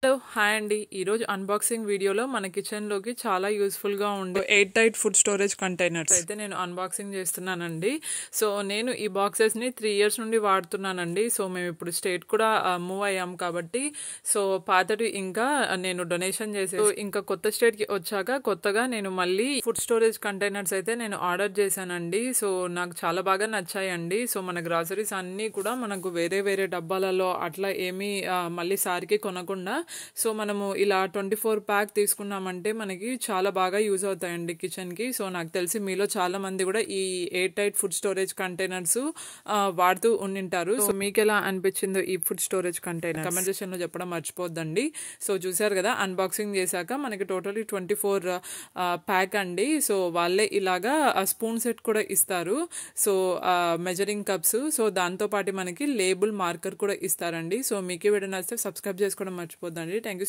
Hello hi అండి. ఈరోజు unboxing వీడియోలో మన కిచెన్లోకి చాలా యూస్ఫుల్గా ఉండే air tight food storage containers అయితే నేను అన్బాక్సింగ్ చేస్తున్నానండి. సో నేను ఈ బాక్సెస్ని 3 years నుండి వాడుతున్నానండి. సో మేము ఇప్పుడు స్టేట్ కూడా మూవ్ అయ్యాం కాబట్టి సో పాతటి ఇంకా నేను డొనేషన్ చేసే ఇంకా కొత్త స్టేట్కి వచ్చాక కొత్తగా నేను మళ్ళీ ఫుడ్ స్టోరేజ్ కంటైనర్స్ అయితే నేను ఆర్డర్ చేశానండి. సో నాకు చాలా బాగా నచ్చాయండి. సో మన గ్రాసరీస్ అన్నీ కూడా మనకు వేరే వేరే డబ్బాలలో అట్లా ఏమీ మళ్ళీ సారికి కొనకుండా సో మనము ఇలా 24 ప్యాక్ తీసుకున్నామంటే మనకి చాలా బాగా యూజ్ అవుతాయండి కిచెన్కి. సో నాకు తెలిసి మీలో చాలా మంది కూడా ఈ air tight food storage containers వాడుతూ ఉండింటారు. సో మీకు ఎలా అనిపించిందో ఈ ఫుడ్ స్టోరేజ్ కంటైనర్ కమెంట్ సెక్షన్లో చెప్పడం మర్చిపోద్దండి. సో చూసారు కదా అన్బాక్సింగ్ చేశాక మనకి టోటలీ 24 ప్యాక్ అండి. సో వాళ్ళే ఇలాగా స్పూన్ సెట్ కూడా ఇస్తారు. సో మెజరింగ్ కప్స్, సో దాంతోపాటు మనకి లేబుల్ మార్కర్ కూడా ఇస్తారండి. సో మీకు వీడియో నచ్చితే సబ్స్క్రైబ్ చేసుకోవడం మర్చిపోద్దండి. Thank you so